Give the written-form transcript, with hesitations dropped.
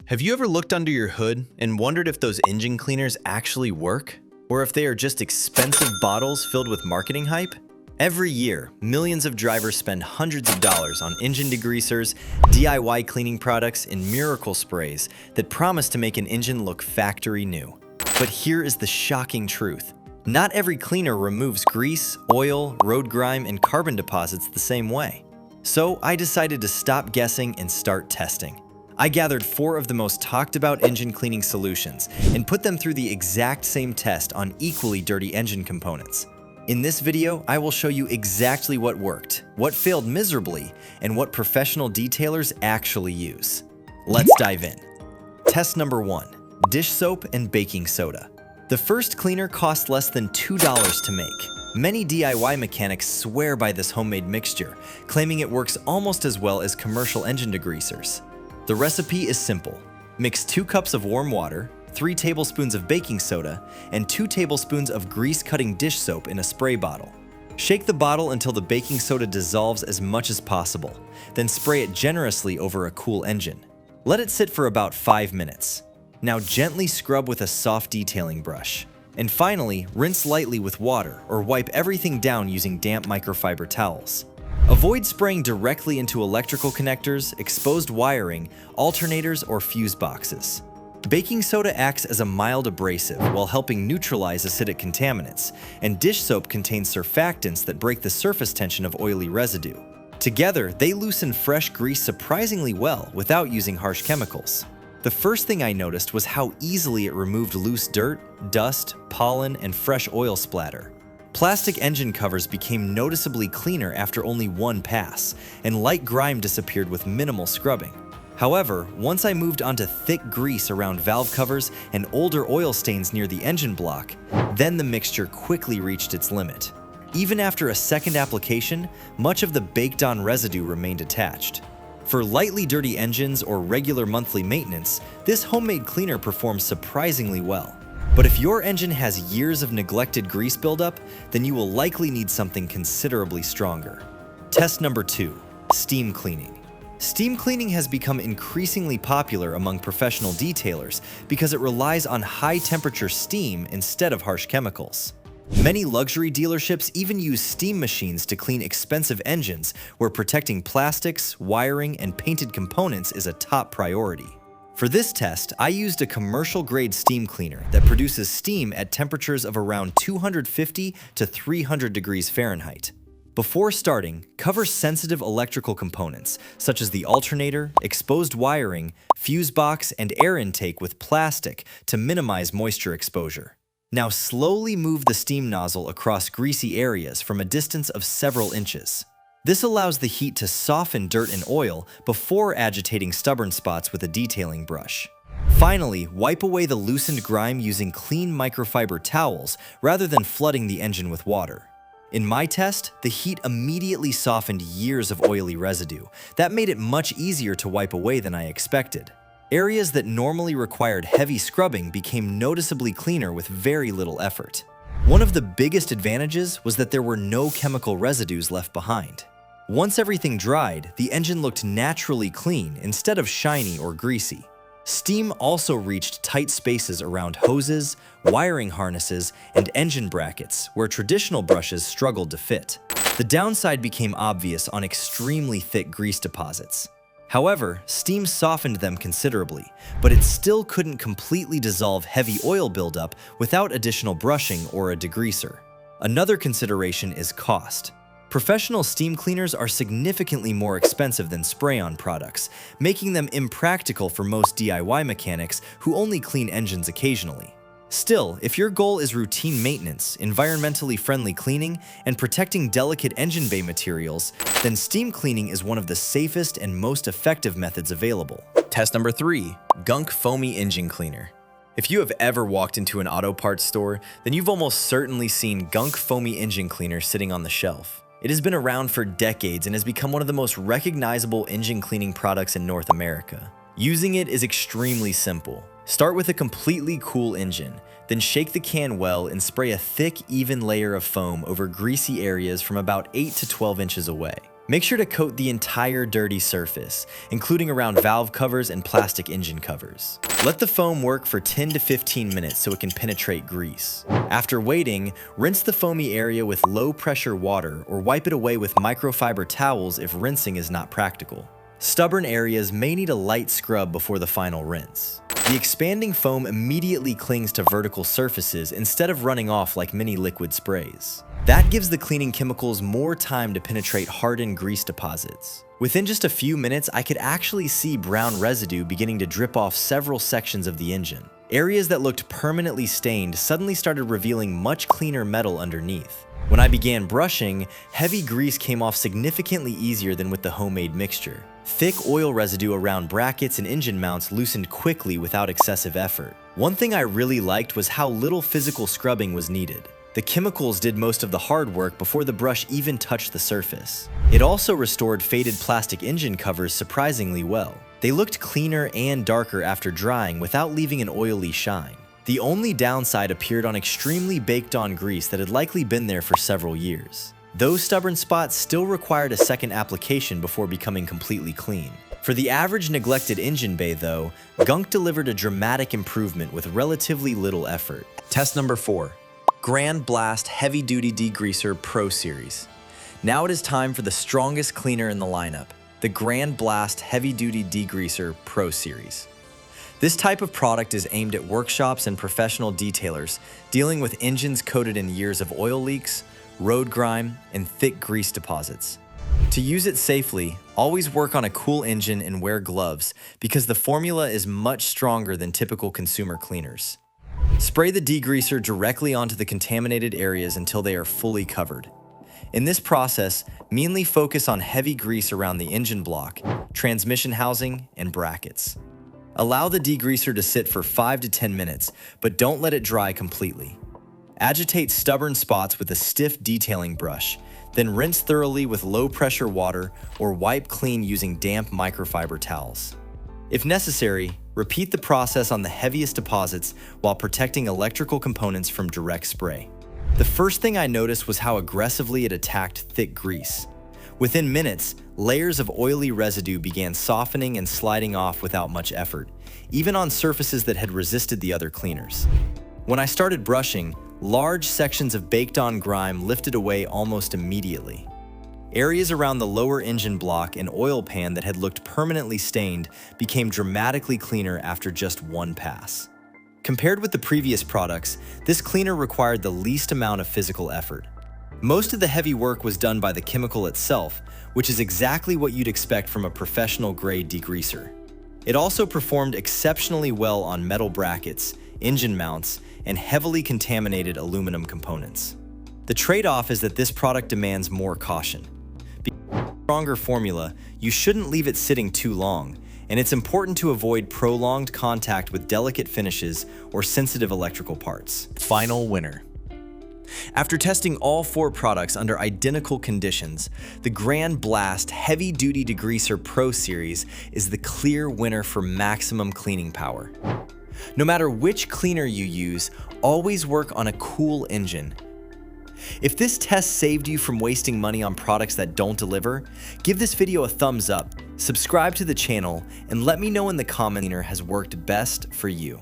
Have you ever looked under your hood and wondered if those engine cleaners actually work? Or if they are just expensive bottles filled with marketing hype? Every year, millions of drivers spend hundreds of dollars on engine degreasers, DIY cleaning products, and miracle sprays that promise to make an engine look factory new. But here is the shocking truth. Not every cleaner removes grease, oil, road grime, and carbon deposits the same way. So I decided to stop guessing and start testing. I gathered 4 of the most talked about engine cleaning solutions and put them through the exact same test on equally dirty engine components. In this video, I will show you exactly what worked, what failed miserably, and what professional detailers actually use. Let's dive in. Test number 1, dish soap and baking soda. The first cleaner cost less than $2 to make. Many DIY mechanics swear by this homemade mixture, claiming it works almost as well as commercial engine degreasers. The recipe is simple. Mix 2 cups of warm water, 3 tablespoons of baking soda, and 2 tablespoons of grease-cutting dish soap in a spray bottle. Shake the bottle until the baking soda dissolves as much as possible, then spray it generously over a cool engine. Let it sit for about 5 minutes. Now gently scrub with a soft detailing brush. And finally, rinse lightly with water or wipe everything down using damp microfiber towels. Avoid spraying directly into electrical connectors, exposed wiring, alternators, or fuse boxes. Baking soda acts as a mild abrasive while helping neutralize acidic contaminants, and dish soap contains surfactants that break the surface tension of oily residue. Together, they loosen fresh grease surprisingly well without using harsh chemicals. The first thing I noticed was how easily it removed loose dirt, dust, pollen, and fresh oil splatter. Plastic engine covers became noticeably cleaner after only 1 pass, and light grime disappeared with minimal scrubbing. However, once I moved onto thick grease around valve covers and older oil stains near the engine block, then the mixture quickly reached its limit. Even after a second application, much of the baked-on residue remained attached. For lightly dirty engines or regular monthly maintenance, this homemade cleaner performs surprisingly well. But if your engine has years of neglected grease buildup, then you will likely need something considerably stronger. Test number 2, steam cleaning. Steam cleaning has become increasingly popular among professional detailers because it relies on high-temperature steam instead of harsh chemicals. Many luxury dealerships even use steam machines to clean expensive engines where protecting plastics, wiring, and painted components is a top priority. For this test, I used a commercial-grade steam cleaner that produces steam at temperatures of around 250 to 300 degrees Fahrenheit. Before starting, cover sensitive electrical components, such as the alternator, exposed wiring, fuse box, and air intake with plastic to minimize moisture exposure. Now slowly move the steam nozzle across greasy areas from a distance of several inches. This allows the heat to soften dirt and oil before agitating stubborn spots with a detailing brush. Finally, wipe away the loosened grime using clean microfiber towels rather than flooding the engine with water. In my test, the heat immediately softened years of oily residue. That made it much easier to wipe away than I expected. Areas that normally required heavy scrubbing became noticeably cleaner with very little effort. One of the biggest advantages was that there were no chemical residues left behind. Once everything dried, the engine looked naturally clean instead of shiny or greasy. Steam also reached tight spaces around hoses, wiring harnesses, and engine brackets where traditional brushes struggled to fit. The downside became obvious on extremely thick grease deposits. However, steam softened them considerably, but it still couldn't completely dissolve heavy oil buildup without additional brushing or a degreaser. Another consideration is cost. Professional steam cleaners are significantly more expensive than spray-on products, making them impractical for most DIY mechanics who only clean engines occasionally. Still, if your goal is routine maintenance, environmentally friendly cleaning, and protecting delicate engine bay materials, then steam cleaning is one of the safest and most effective methods available. Test number 3, Gunk foamy engine cleaner. If you have ever walked into an auto parts store, then you've almost certainly seen Gunk foamy engine cleaner sitting on the shelf. It has been around for decades and has become one of the most recognizable engine cleaning products in North America. Using it is extremely simple. Start with a completely cool engine, then shake the can well and spray a thick, even layer of foam over greasy areas from about 8 to 12 inches away. Make sure to coat the entire dirty surface, including around valve covers and plastic engine covers. Let the foam work for 10 to 15 minutes so it can penetrate grease. After waiting, rinse the foamy area with low-pressure water or wipe it away with microfiber towels if rinsing is not practical. Stubborn areas may need a light scrub before the final rinse. The expanding foam immediately clings to vertical surfaces instead of running off like many liquid sprays. That gives the cleaning chemicals more time to penetrate hardened grease deposits. Within just a few minutes, I could actually see brown residue beginning to drip off several sections of the engine. Areas that looked permanently stained suddenly started revealing much cleaner metal underneath. When I began brushing, heavy grease came off significantly easier than with the homemade mixture. Thick oil residue around brackets and engine mounts loosened quickly without excessive effort. One thing I really liked was how little physical scrubbing was needed. The chemicals did most of the hard work before the brush even touched the surface. It also restored faded plastic engine covers surprisingly well. They looked cleaner and darker after drying without leaving an oily shine. The only downside appeared on extremely baked-on grease that had likely been there for several years. Those stubborn spots still required a second application before becoming completely clean. For the average neglected engine bay though, Gunk delivered a dramatic improvement with relatively little effort. Test number 4. Grand Blast Heavy Duty Degreaser Pro Series. Now it is time for the strongest cleaner in the lineup, the Grand Blast Heavy Duty Degreaser Pro Series. This type of product is aimed at workshops and professional detailers dealing with engines coated in years of oil leaks, road grime, and thick grease deposits. To use it safely, always work on a cool engine and wear gloves because the formula is much stronger than typical consumer cleaners. Spray the degreaser directly onto the contaminated areas until they are fully covered. In this process, mainly focus on heavy grease around the engine block, transmission housing, and brackets. Allow the degreaser to sit for 5 to 10 minutes, but don't let it dry completely. Agitate stubborn spots with a stiff detailing brush, then rinse thoroughly with low-pressure water or wipe clean using damp microfiber towels. If necessary, repeat the process on the heaviest deposits while protecting electrical components from direct spray. The first thing I noticed was how aggressively it attacked thick grease. Within minutes, layers of oily residue began softening and sliding off without much effort, even on surfaces that had resisted the other cleaners. When I started brushing, large sections of baked-on grime lifted away almost immediately. Areas around the lower engine block and oil pan that had looked permanently stained became dramatically cleaner after just one pass. Compared with the previous products, this cleaner required the least amount of physical effort. Most of the heavy work was done by the chemical itself, which is exactly what you'd expect from a professional-grade degreaser. It also performed exceptionally well on metal brackets, engine mounts, and heavily contaminated aluminum components. The trade-off is that this product demands more caution. Because of a stronger formula, you shouldn't leave it sitting too long, and it's important to avoid prolonged contact with delicate finishes or sensitive electrical parts. Final winner. After testing all 4 products under identical conditions, the Grand Blast Heavy Duty Degreaser Pro Series is the clear winner for maximum cleaning power. No matter which cleaner you use, always work on a cool engine. If this test saved you from wasting money on products that don't deliver, give this video a thumbs up, subscribe to the channel, and let me know in the comments has worked best for you.